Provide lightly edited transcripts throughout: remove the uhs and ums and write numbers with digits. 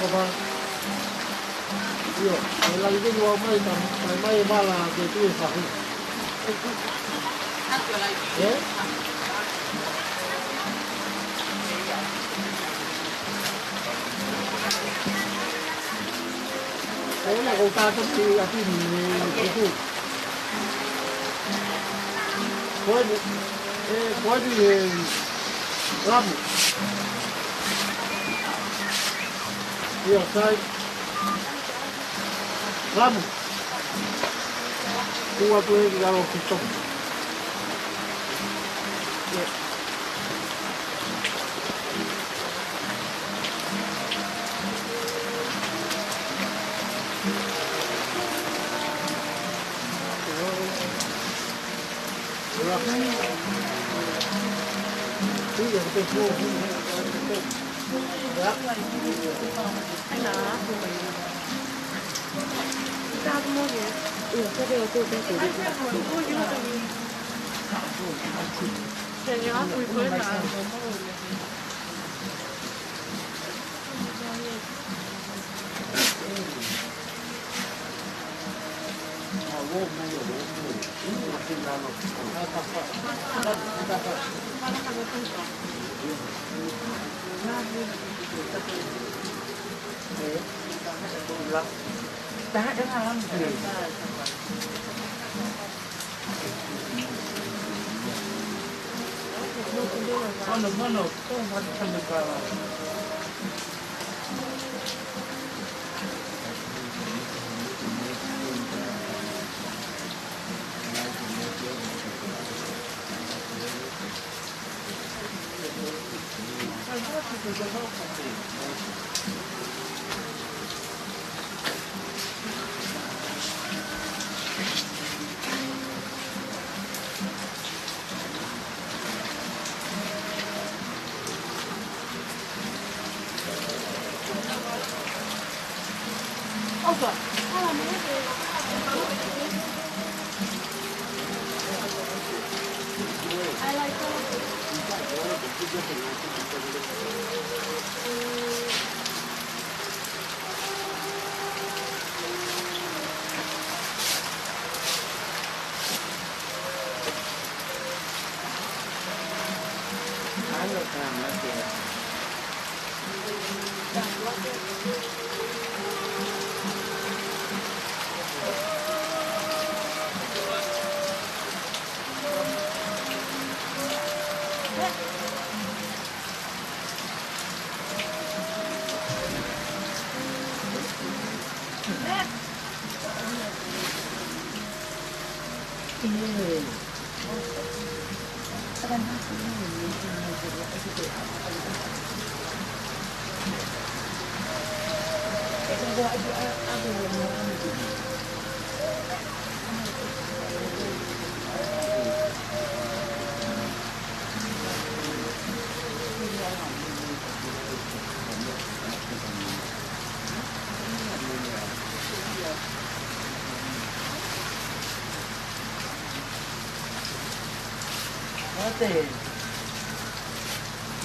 Apa? Iya, lagi itu dua mai tam, mai bala itu sahih. Eh? Saya nak kau tapi apa ni itu. Kau ni ram. Iya, saya ram. Kau tu yang kalau kita.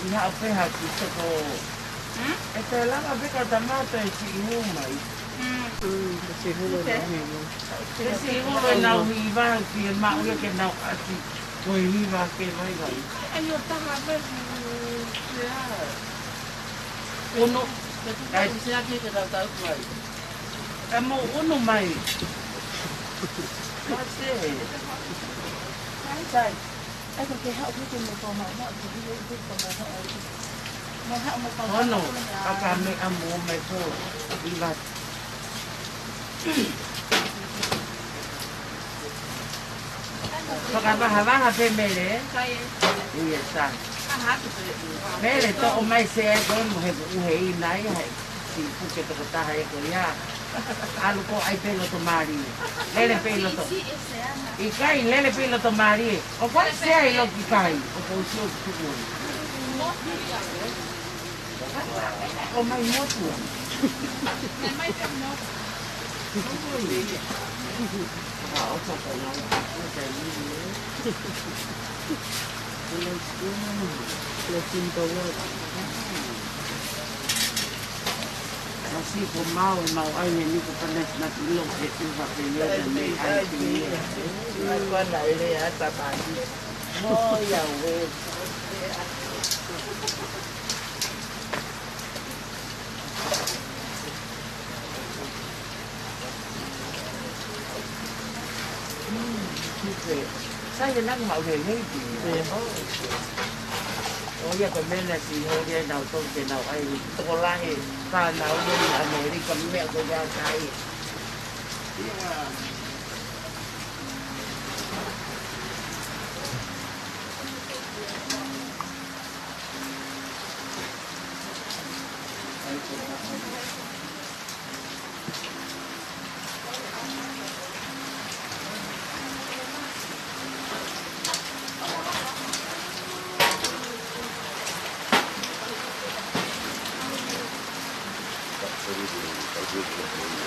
Iha ape haki teko. Ete langa bika tamata e siihuma i. Siihuma E siihuma e nau hiwa ki e mauia ke nau ati. Koe hiwa ke mai vai. Ai o taha pe Uno. ai se aki ke tau tau mai. E mo uno mai. Mase. Sai. Ai ko ke hau ke mo ko mai na ko ko mai ha. Mo ha mo ko. Ono. Aka me amo mai ko. Iwa. Whakawaha pe mere. Kai. Ia sa. Aha te pe. Mere to o mai se e koe mo he uhe i nai hai. Si puke toko taha e koe ia. Alu ko ai pelo to mari. Lele pelo to. I kai lele pelo to mari. O kwa se ai lo ki kai. O ko si o ki tuku. O mai motu. Mai te mo. Họ không phải nói cái gì nữa. Lên xin tôi Masih mau ai ni ko panas na ilong itu papilya na may ay pinili. Con lại đi ở tập bản nó giàu về Sao giờ nắng mạo về hết gì? Ủa giờ còn bên là gì thôi giờ nào tôi giờ nào ai tôi lại ta nào bên là mẹ đi cầm mẹ tôi ra cái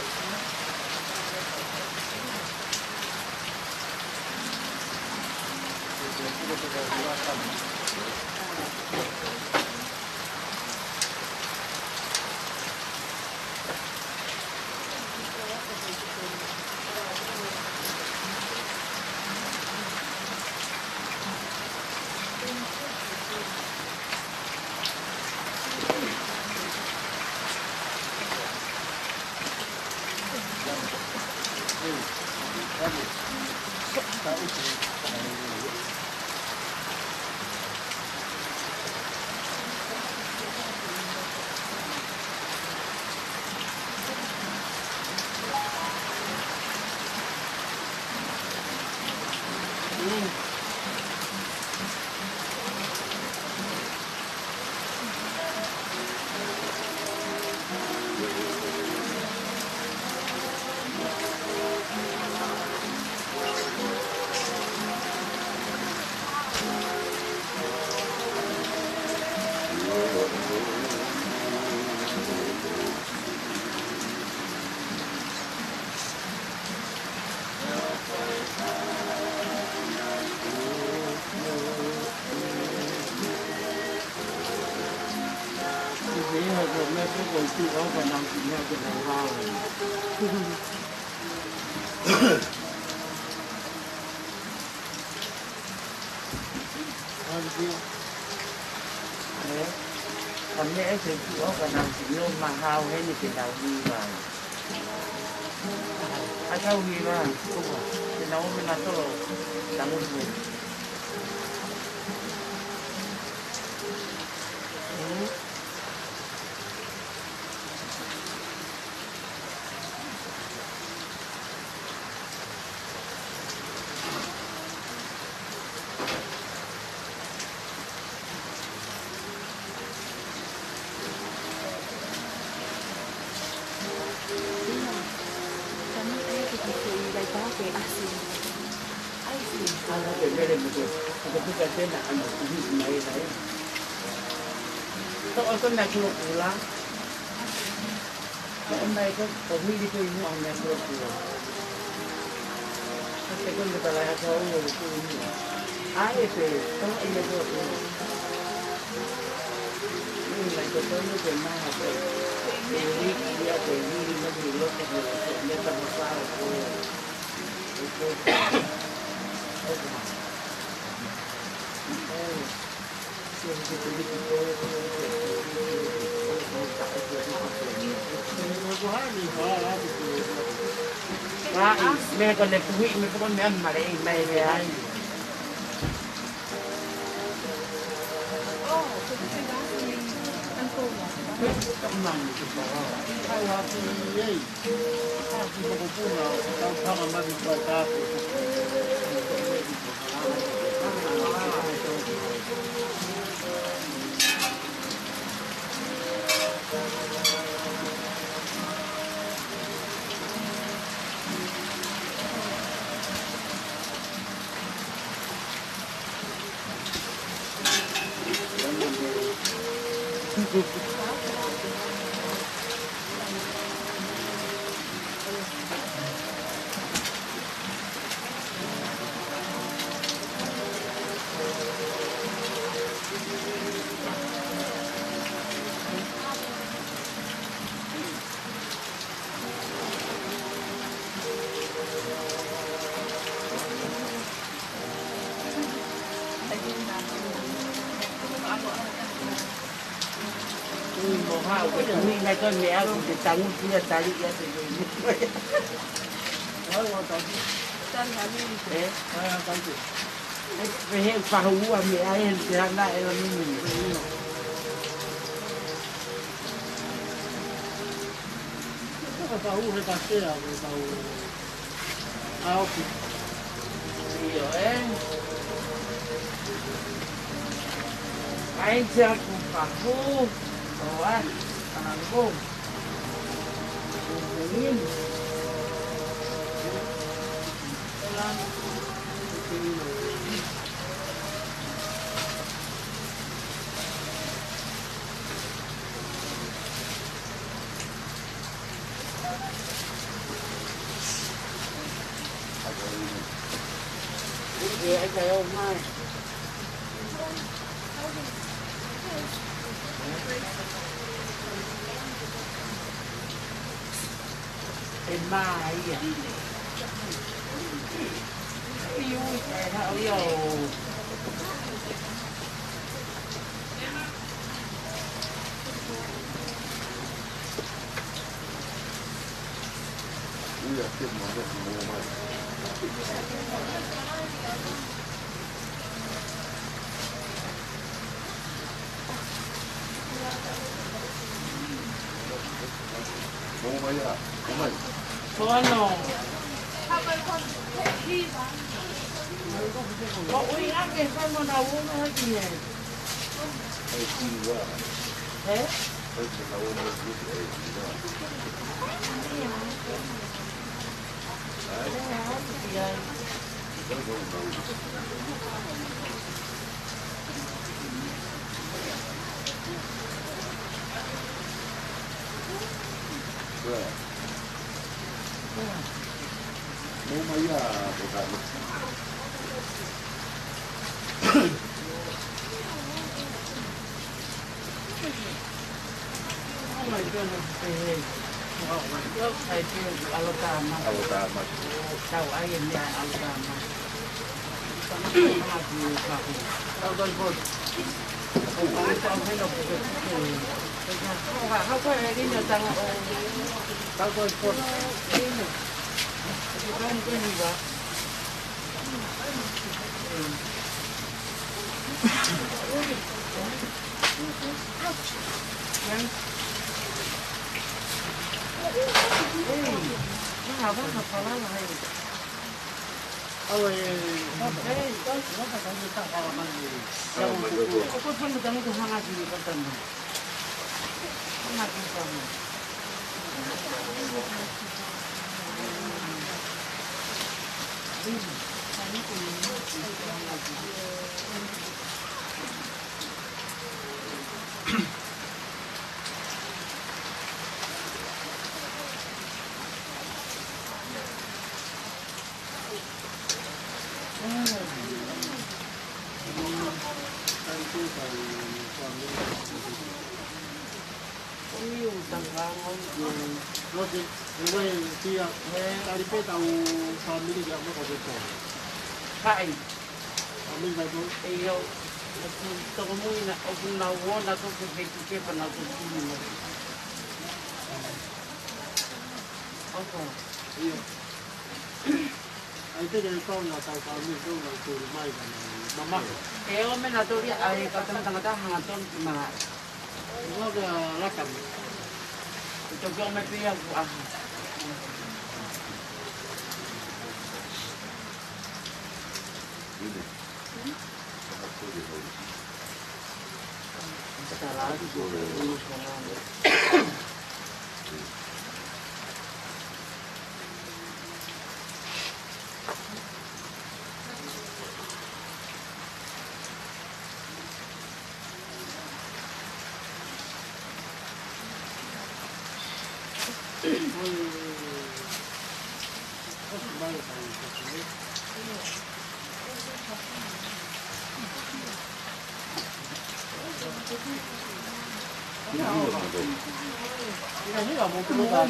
Hãy subscribe cho kênh Ghiền Mì Gõ để không bỏ lỡ những video con này chuột lắm. Hôm nay có huy đi chơi ngon này chuột. Cái con người ta lại cho người chơi nhiều. Ai về có anh em chuột. Nhưng mà cho tôi cái mà học được. Đi đi nó đi lúc cái người nên tâm sao cô. Mẹ con này quý mẹ con mẹ mà đây mẹ về ai trong lòng Hai hati yei. Hati makupuna. Kau kama mati kau kafe. Một hao cái mình này con mẹ cũng chỉ trắng kia tay kia thì Nói qua tao chứ. Chân hả mình? thế Tao chứ. về hệ phá hú à mẹ ấy thì hàng đại là mình Tao uống hay tao xe à, tao áo thì hiểu ấy anh chưa cùng phá hú rồi anh cùng nhìn Thì anh thấy hôm nay Tên ma ấy à Yêu trẻ thảo yêu Uy, aqui manda com uma. Vamos aí, vamos aí. Sono Có uy ác cái phân mà nào uống hết gì nhỉ Aí sim, lá. Thế Aí você tá olhando aqui, aí, thì vamos aí, bocado. Mày cho nó về Trước thầy kia Alabama Alabama. Đâu ai em nhà Alabama Tao con vượt Tao thấy đọc được Không có ai đi nhờ tăng Tao con vượt Cái gì vậy Nào bắt học vào này. ôi nó phải có những thằng họ mà gì Có phân được cái thứ hai gì con tầm này. Không là con tầm. Nhiều tầng vàng không? nó thì người kia tao đi bê tàu còn đi được nó còn được rồi Phải. mình phải thôi Iyo. Tôi có mũi là ông nào muốn là tôi phải cái phần nào tôi xin mà. Ok. iyo ai thế này con là tàu tàu mình không là từ mai là mama Kaya may naturi ay katang-tang hangaton mà nó là lá cầm ito ko may piyag ko ah. Sarado ko ulo ko na. 이거 못 들어가.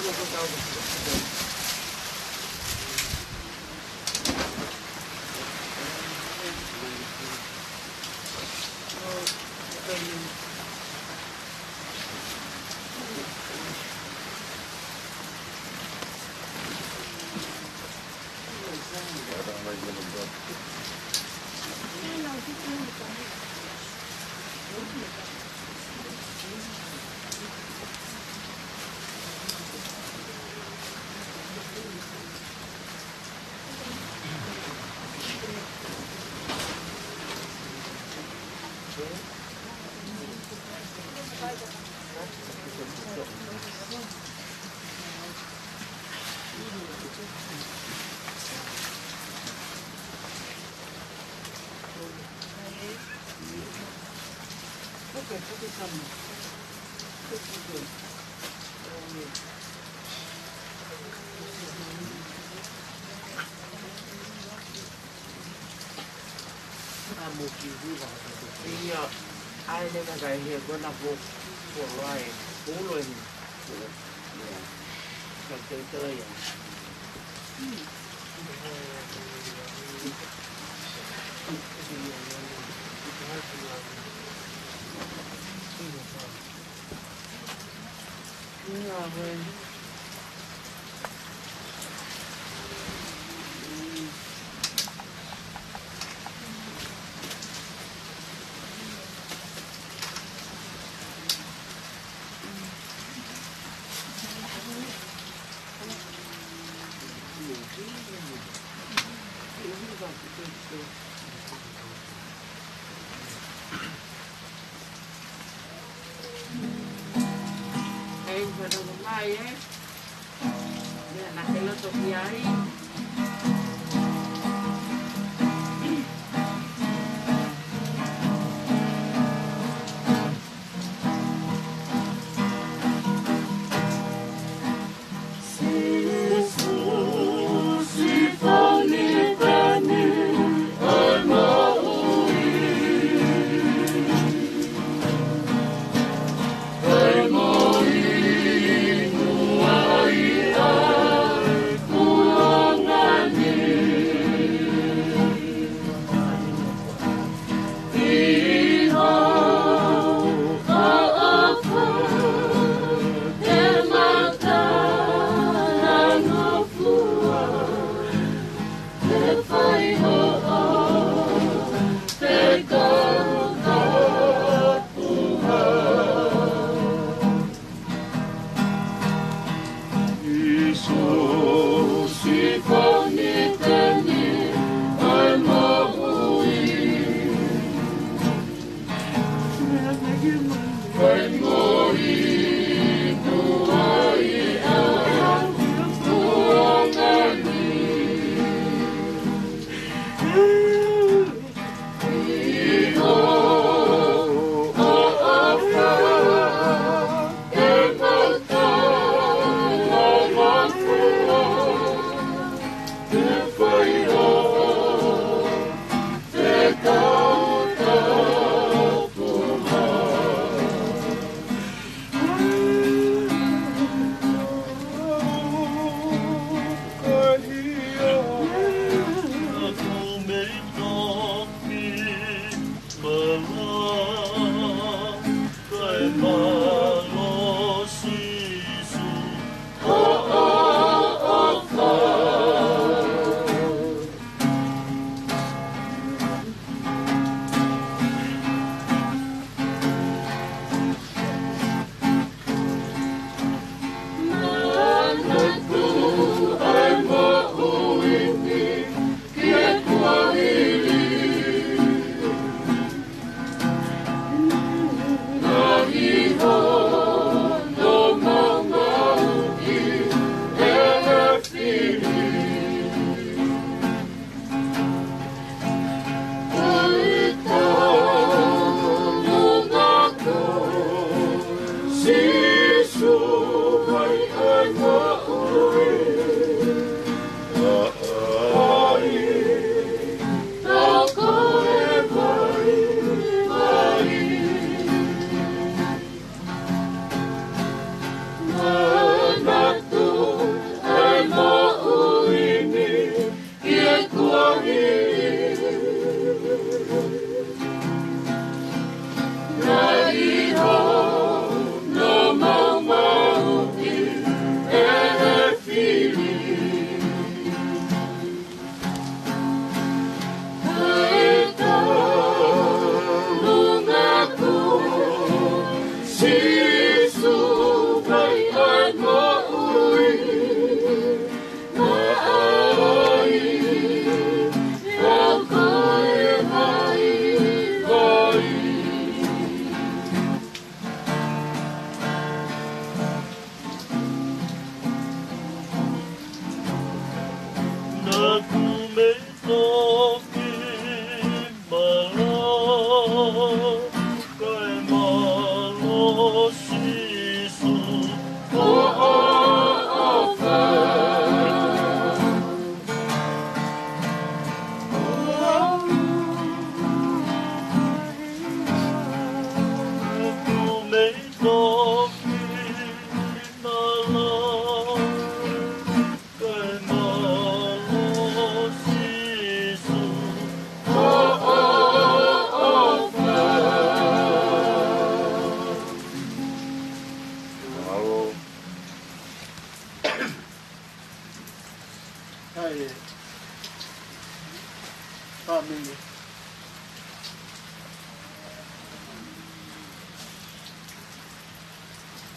Io ai le magari che con po' può pure in perché trai Pero mai naquela topia aí Oh Hai kami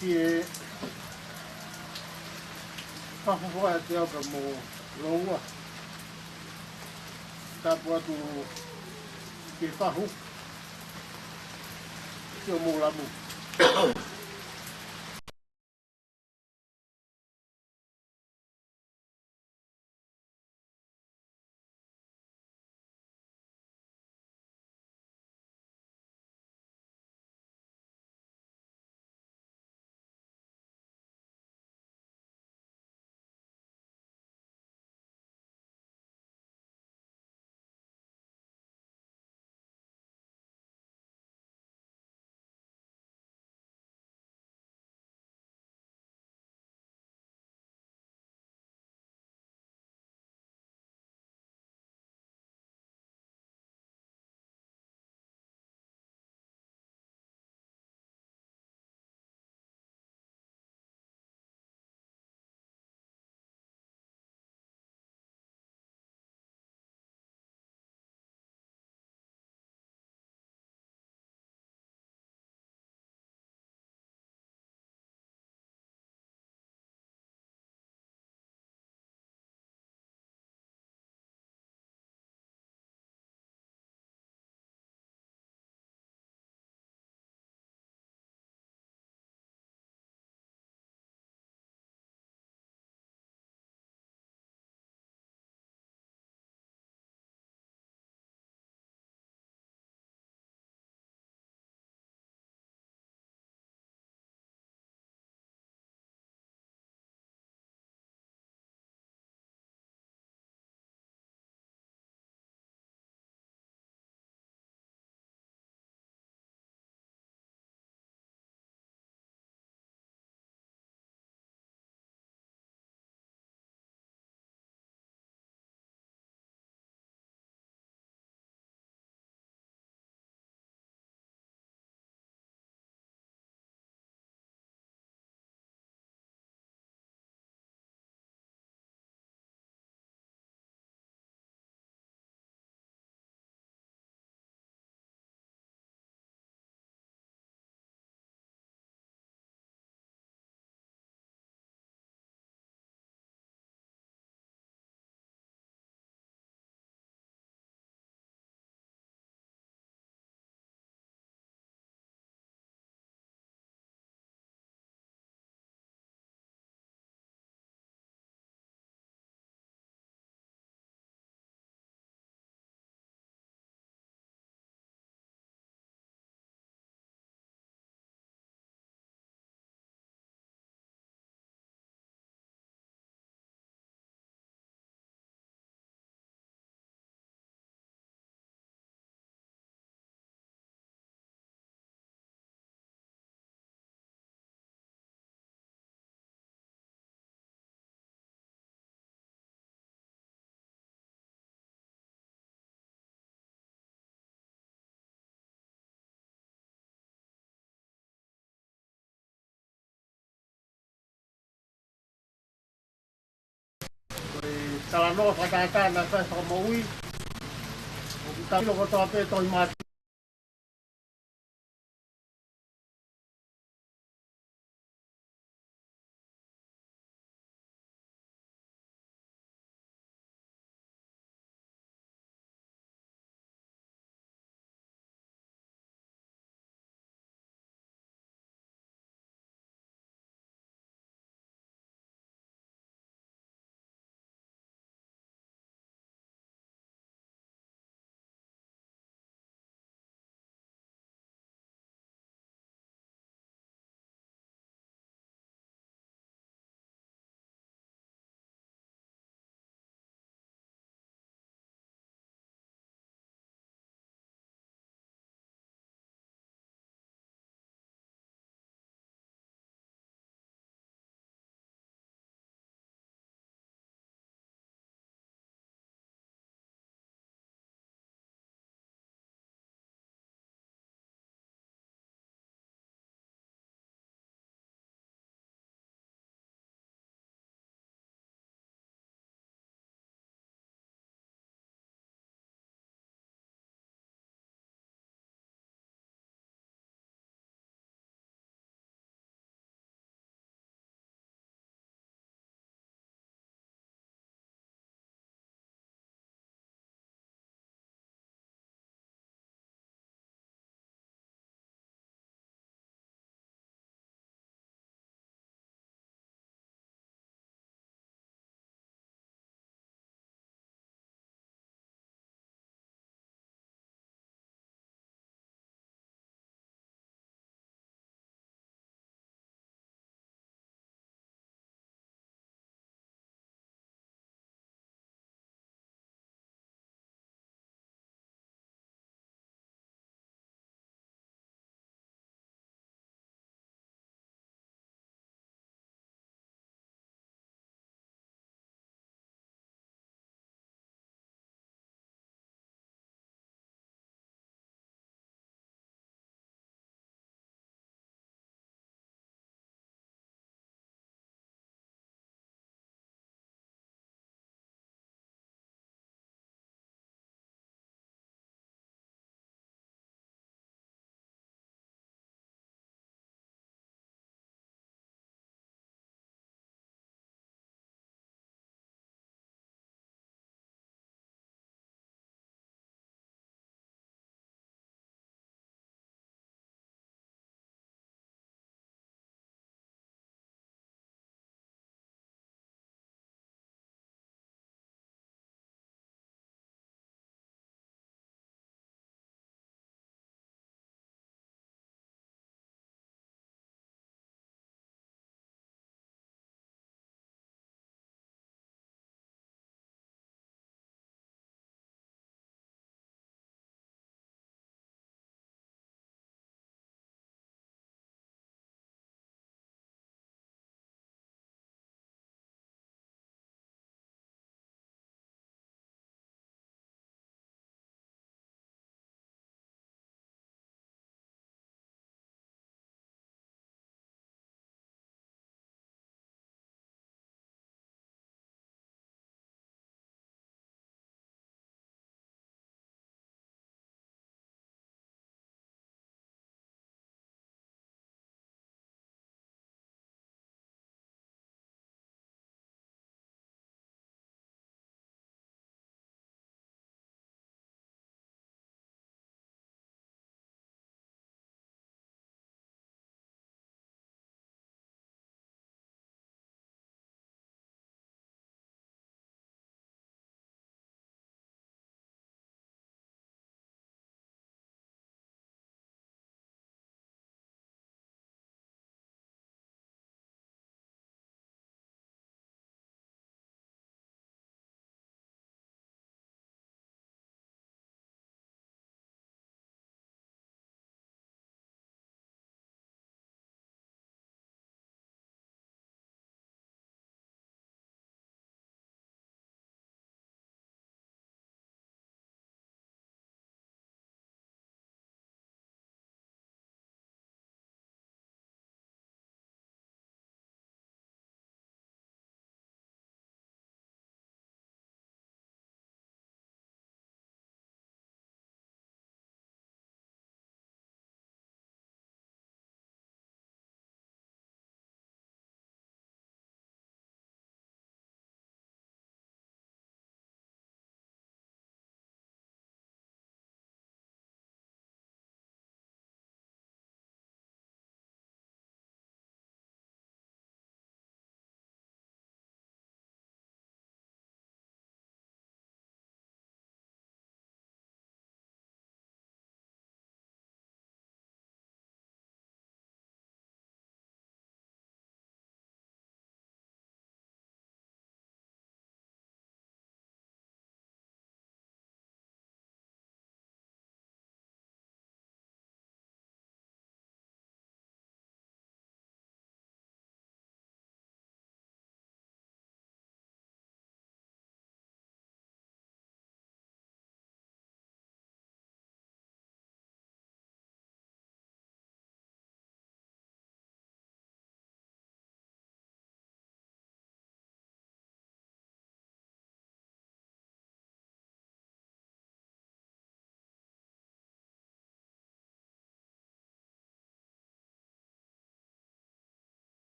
kia whakahoa te auka mō roua tapu atu ke whahu kia mō lamu. Talanoa whakaata na whai whakamaui. O ki tawhilo ko tō pe tō i mati.